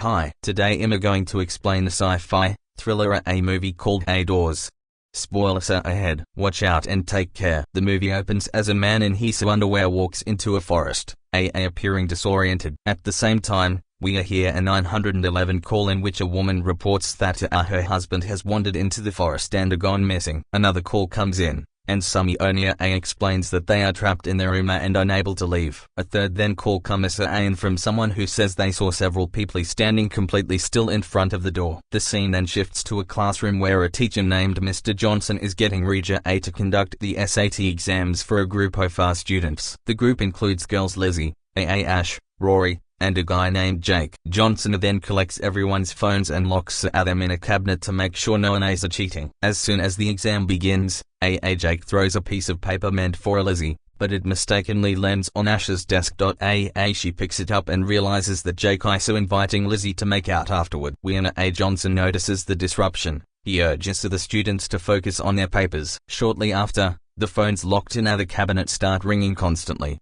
Hi, today I'm going to explain the sci-fi thriller A movie called Doors. Spoilers are ahead, watch out and take care. The movie opens as a man in his underwear walks into a forest, appearing disoriented. At the same time, we hear a 911 call in which a woman reports that her husband has wandered into the forest and gone missing. Another call comes in, and Ionia explains that they are trapped in their room and unable to leave. A third then call comes in from someone who says they saw several people standing completely still in front of the door. The scene then shifts to a classroom where a teacher named Mr. Johnson is getting ready to conduct the SAT exams for a group of students. The group includes girls Lizzie, Ash, Rory, and a guy named Jake. Johnson then collects everyone's phones and locks them in a cabinet to make sure no one is cheating. As soon as the exam begins, Jake throws a piece of paper meant for Lizzie, but it mistakenly lands on Ash's desk. She picks it up and realizes that Jake is inviting Lizzie to make out afterward. When Johnson notices the disruption, he urges the students to focus on their papers. Shortly after, the phones locked in the cabinet start ringing constantly,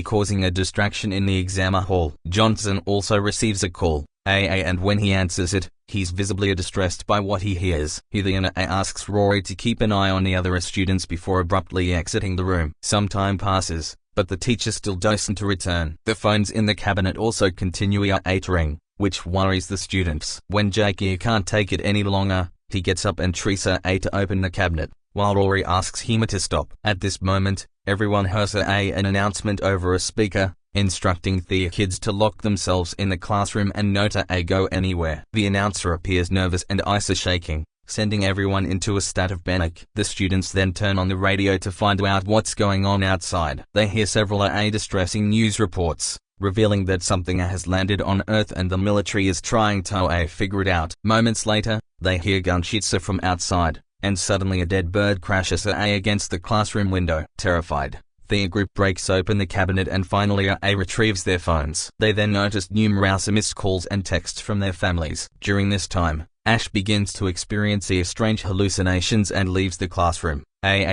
causing a distraction in the exam hall. Johnson also receives a call, and when he answers it, he's visibly distressed by what he hears. He then asks Rory to keep an eye on the other students before abruptly exiting the room. Some time passes, but the teacher still doesn't return. The phones in the cabinet also continue to ring, which worries the students. When Jake can't take it any longer, he gets up and tries to open the cabinet, while Rory asks him to stop. At this moment, everyone hears an announcement over a speaker, instructing the kids to lock themselves in the classroom and not go anywhere. The announcer appears nervous and shaking, sending everyone into a state of panic. The students then turn on the radio to find out what's going on outside. They hear several distressing news reports, revealing that something has landed on Earth and the military is trying to figure it out. Moments later, they hear gunshots from outside, and suddenly a dead bird crashes against the classroom window. Terrified, the group breaks open the cabinet and finally retrieves their phones. They then notice numerous missed calls and texts from their families. During this time, Ash begins to experience strange hallucinations and leaves the classroom,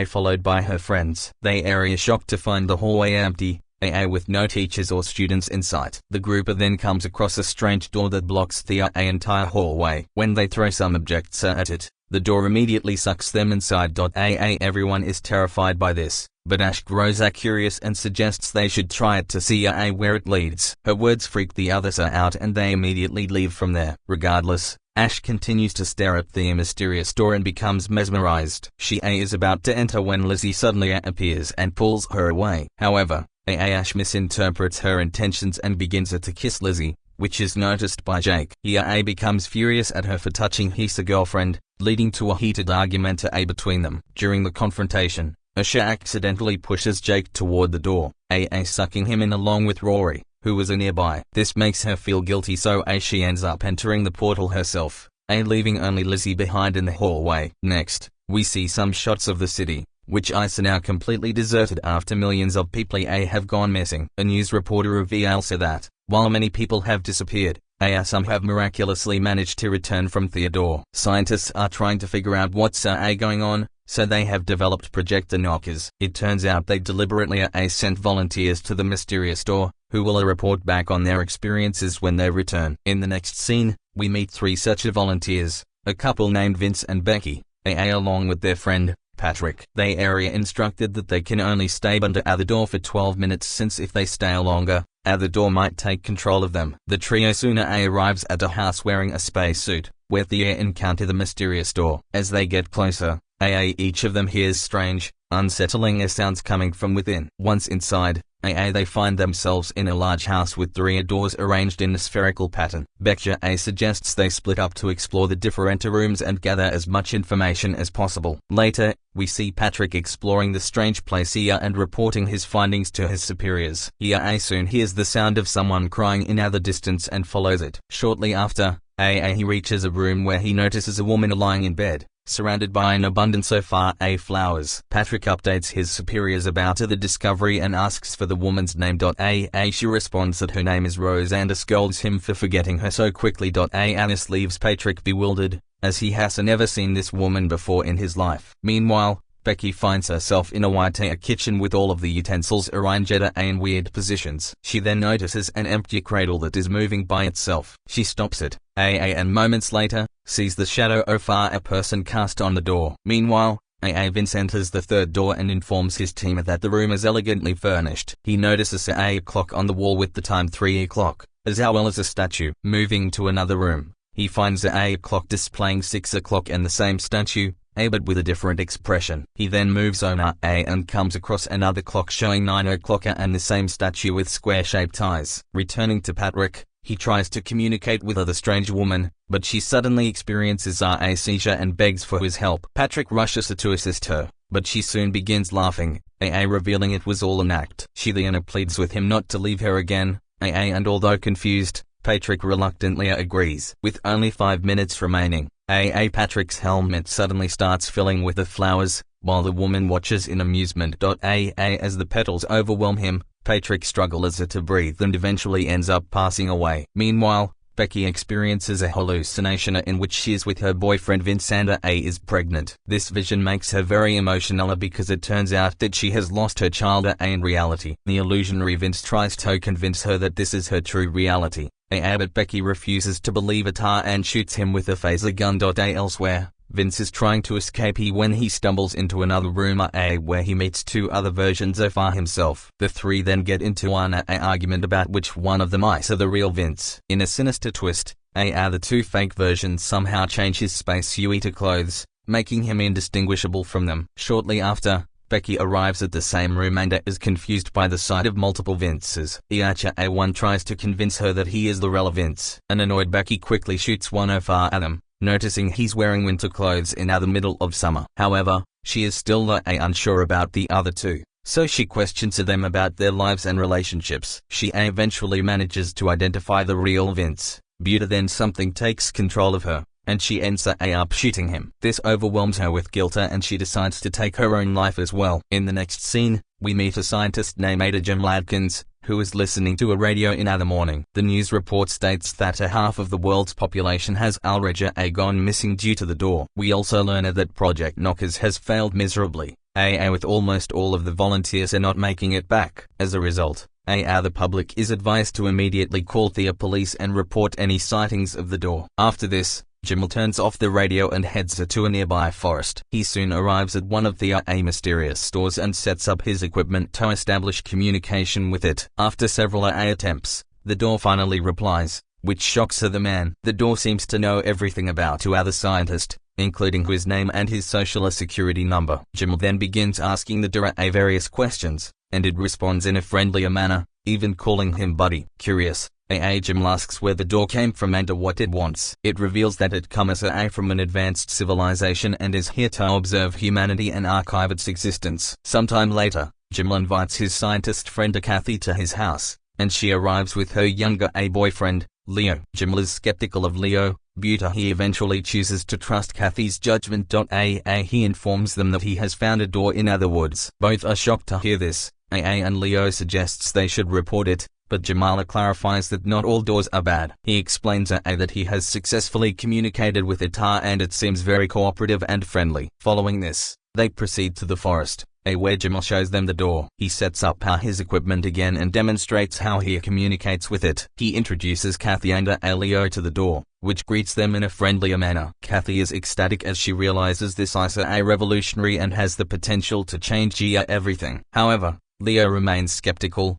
followed by her friends. They are shocked to find the hallway empty, with no teachers or students in sight. The group then comes across a strange door that blocks the entire hallway. When they throw some objects at it, the door immediately sucks them inside. Everyone is terrified by this, but Ash grows curious and suggests they should try it to see where it leads. Her words freak the others out and they immediately leave from there. Regardless, Ash continues to stare at the mysterious door and becomes mesmerized. She is about to enter when Lizzie suddenly appears and pulls her away. However, Ash misinterprets her intentions and begins to kiss Lizzie, which is noticed by Jake. He becomes furious at her for touching his girlfriend, leading to a heated argument between them. During the confrontation, Asha accidentally pushes Jake toward the door, sucking him in along with Rory, who was nearby. This makes her feel guilty, so she ends up entering the portal herself, leaving only Lizzie behind in the hallway. Next, we see some shots of the city, which is now completely deserted after millions of people have gone missing. A news reporter reveals that, while many people have disappeared, some have miraculously managed to return from Theodore. Scientists are trying to figure out what's going on, so they have developed projector knockers. It turns out they deliberately sent volunteers to the mysterious door, who will report back on their experiences when they return. In the next scene, we meet three such volunteers, a couple named Vince and Becky, along with their friend, Patrick. They are instructed that they can only stay under the door for 12 minutes since if they stay longer, the door might take control of them. The trio soon arrives at a house wearing a spacesuit, where they encounter the mysterious door. As they get closer, each of them hears strange, unsettling sounds coming from within. Once inside, they find themselves in a large house with three doors arranged in a spherical pattern. Becca suggests they split up to explore the different rooms and gather as much information as possible. Later, we see Patrick exploring the strange place here and reporting his findings to his superiors. He soon hears the sound of someone crying in the distance and follows it. Shortly after, he reaches a room where he notices a woman lying in bed, surrounded by an abundance of flowers. Patrick updates his superiors about the discovery and asks for the woman's name. She responds that her name is Rose and scolds him for forgetting her so quickly. This leaves Patrick bewildered, as he has never seen this woman before in his life. Meanwhile, Becky finds herself in a white kitchen with all of the utensils arranged in weird positions. She then notices an empty cradle that is moving by itself. She stops it, and moments later, sees the shadow of a person cast on the door. Meanwhile, Vince enters the third door and informs his team that the room is elegantly furnished. He notices a clock on the wall with the time 3 o'clock, as well as a statue. Moving to another room, he finds a clock displaying 6 o'clock and the same statue, but with a different expression. He then moves on and comes across another clock showing 9 o'clock and the same statue with square-shaped eyes. Returning to Patrick, he tries to communicate with the strange woman, but she suddenly experiences a seizure and begs for his help. Patrick rushes to assist her, but she soon begins laughing, revealing it was all an act. She then pleads with him not to leave her again, and although confused, Patrick reluctantly agrees. With only 5 minutes remaining, Patrick's helmet suddenly starts filling with the flowers, while the woman watches in amusement. As the petals overwhelm him, Patrick struggles to breathe and eventually ends up passing away. Meanwhile, Becky experiences a hallucination in which she is with her boyfriend Vince and is pregnant. This vision makes her very emotional because it turns out that she has lost her child in reality. The illusionary Vince tries to convince her that this is her true reality, but Becky refuses to believe it and shoots him with a phaser gun. Elsewhere, Vince is trying to escape when he stumbles into another room where he meets 2 other versions of himself. The 3 then get into an argument about which one of them is the real Vince. In a sinister twist, the 2 fake versions somehow change his spacesuit clothes, making him indistinguishable from them. Shortly after, Becky arrives at the same room and is confused by the sight of multiple Vinces. One tries to convince her that he is the real Vince. An annoyed Becky quickly shoots one of them, noticing he's wearing winter clothes in the middle of summer. However, she is still unsure about the other 2, so she questions them about their lives and relationships. She eventually manages to identify the real Vince, but then something takes control of her, and she ends up shooting him. This overwhelms her with guilt and she decides to take her own life as well. In the next scene, we meet a scientist named Jim Ladkins, who is listening to a radio in the morning. The news report states that half of the world's population has already gone missing due to the door. We also learn that Project Knockers has failed miserably, with almost all of the volunteers not making it back. As a result, the public is advised to immediately call the police and report any sightings of the door. After this, Jim turns off the radio and heads to a nearby forest. He soon arrives at one of the mysterious stores and sets up his equipment to establish communication with it. After several attempts, the door finally replies, which shocks the man. The door seems to know everything about the scientist, including his name and his social security number. Jim then begins asking the door various questions, and it responds in a friendlier manner, even calling him buddy. Curious, Jim asks where the door came from and what it wants. It reveals that it comes from an advanced civilization and is here to observe humanity and archive its existence. Sometime later, Jim invites his scientist friend Kathy to his house, and she arrives with her younger boyfriend, Leo. Jim is skeptical of Leo, but he eventually chooses to trust Kathy's judgment. He informs them that he has found a door in the woods. Both are shocked to hear this, and Leo suggests they should report it, but Jamala clarifies that not all doors are bad. He explains that he has successfully communicated with it and it seems very cooperative and friendly. Following this, they proceed to the forest, where Jamal shows them the door. He sets up his equipment again and demonstrates how he communicates with it. He introduces Kathy and Leo to the door, which greets them in a friendlier manner. Kathy is ecstatic as she realizes this is revolutionary and has the potential to change everything. However, Leo remains skeptical,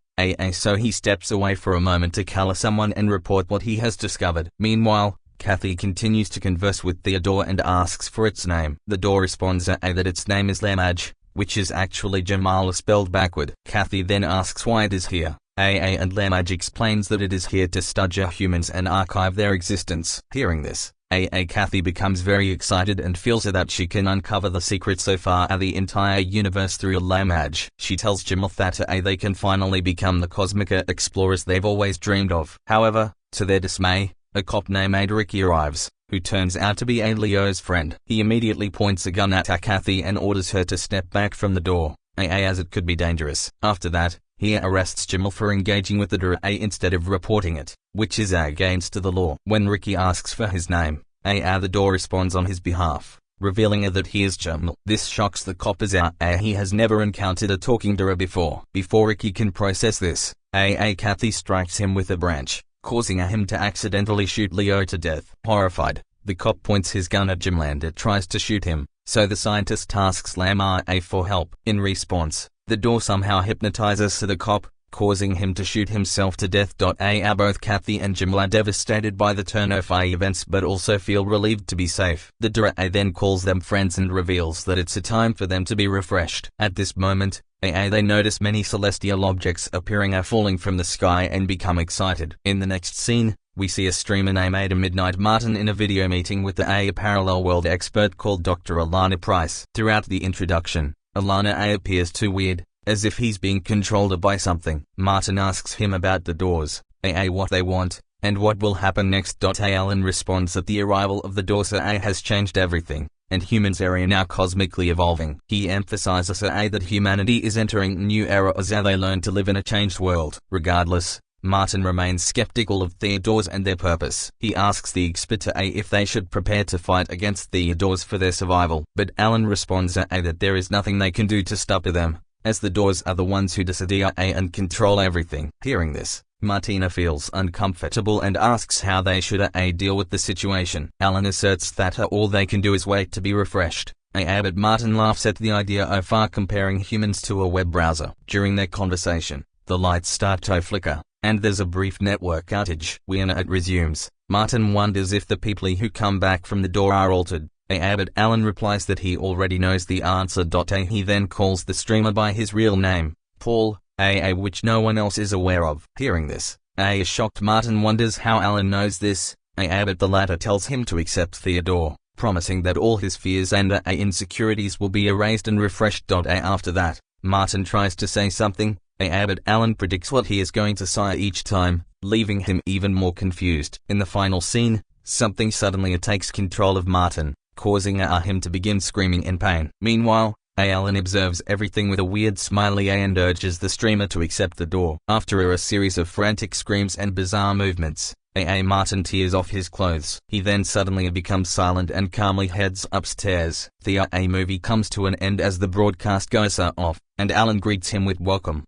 so he steps away for a moment to call someone and report what he has discovered. Meanwhile, Kathy continues to converse with the door and asks for its name. The door responds that its name is Lamaj, which is actually Jamal spelled backward. Kathy then asks why it is here, and Lamaj explains that it is here to study humans and archive their existence. Hearing this, Kathy becomes very excited and feels that she can uncover the secret so far the entire universe through Lamaj. She tells Jamal that they can finally become the cosmic explorers they've always dreamed of. However, to their dismay, a cop named Ricky arrives, who turns out to be Leo's friend. He immediately points a gun at Kathy and orders her to step back from the door, as it could be dangerous. After that, he arrests Jamal for engaging with the door instead of reporting it, which is against the law. When Ricky asks for his name, the door responds on his behalf, revealing that he is Jamal. This shocks the cop as he has never encountered a talking Dora before. Before Ricky can process this, Kathy strikes him with a branch, causing him to accidentally shoot Leo to death. Horrified, the cop points his gun at Jamal and tries to shoot him, so the scientist asks Lam for help. In response, the door somehow hypnotizes the cop, causing him to shoot himself to death. Both Kathy and Jamal are devastated by the turn of events but also feel relieved to be safe. The Dora then calls them friends and reveals that it's a time for them to be refreshed. At this moment, they notice many celestial objects appearing falling from the sky and become excited. In the next scene, we see a streamer named Midnight Martin in a video meeting with a parallel world expert called Dr. Alana Price. Throughout the introduction, Alana appears too weird, as if he's being controlled by something. Martin asks him about the doors, what they want, and what will happen next. Alan responds that the arrival of the doors has changed everything, and humans are now cosmically evolving. He emphasizes that humanity is entering a new era as they learn to live in a changed world. Regardless, Martin remains skeptical of the doors and their purpose. He asks the expert if they should prepare to fight against the doors for their survival, but Alan responds that there is nothing they can do to stop them, as the doors are the ones who decide and control everything. Hearing this, Martina feels uncomfortable and asks how they should deal with the situation. Alan asserts that all they can do is wait to be refreshed, but Martin laughs at the idea of comparing humans to a web browser. During their conversation, the lights start to flicker, and there's a brief network outage. When it resumes, Martin wonders if the people who come back from the door are altered, but Alan replies that he already knows the answer. He then calls the streamer by his real name, Paul, which no one else is aware of. Hearing this, is shocked. Martin wonders how Alan knows this, but the latter tells him to accept Theodore, promising that all his fears and insecurities will be erased and refreshed. After that, Martin tries to say something, but Alan predicts what he is going to say each time, leaving him even more confused. In the final scene, something suddenly takes control of Martin, causing him to begin screaming in pain. Meanwhile, Alan observes everything with a weird smiley and urges the streamer to accept the door. After a series of frantic screams and bizarre movements, Martin tears off his clothes. He then suddenly becomes silent and calmly heads upstairs. The movie comes to an end as the broadcast goes off, and Alan greets him with welcome.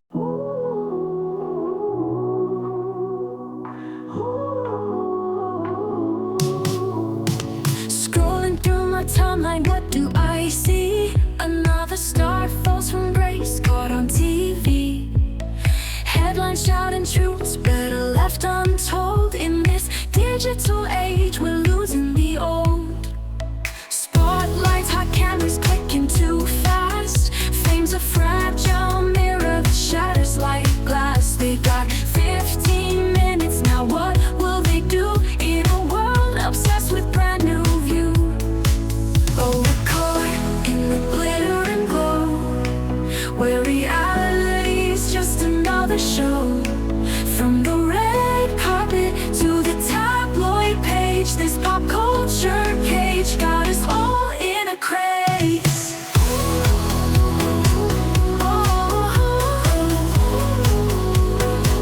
Timeline, what do I see? Another star falls from grace, caught on TV. Headlines shouting truths better left untold. In this digital age, we're losing the old. Spotlights, hot cameras clicking too fast. Fame's a fragile mirror that shatters like glass. They got 15 minutes now, what will they do in a world obsessed with brand new views? Oh, we're caught in the glitter and glow, where reality's just another show. From the red carpet to the tabloid page, this pop culture cage got us all in a craze.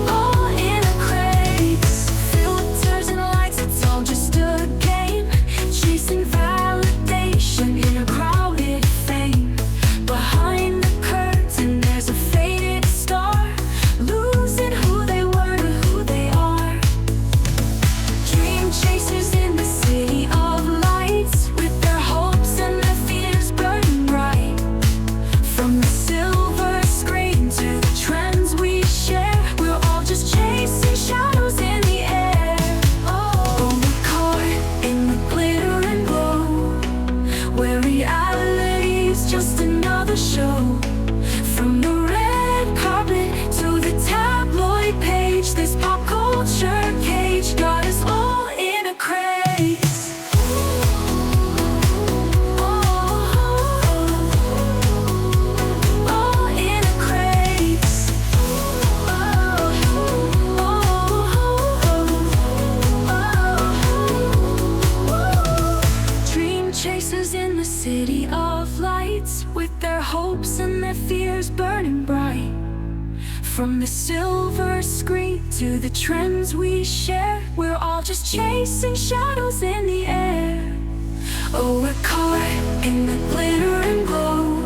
All in a craze. Filters and lights, it's all just a game. Chasing validation in a crowded fame. Behind the curtain there's a faded star, losing who they were to who they are. Dream chasers in the city of lights, with their hopes and their fears burning bright. From the silver screen to the trends we share, we're all just chasing shadows in the air. Oh, we're caught in the glitter and glow, where reality's just another show. From the red carpet to the tabloid page, this pop culture cage got us all in a craze. All in a craze. Dream chasers in the city of lights, with their hopes and their fears burning bright. From the silver screen to the trends we share, we're all just chasing shadows in the air. Oh, we're caught in the glitter and glow,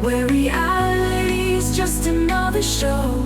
where reality's just another show.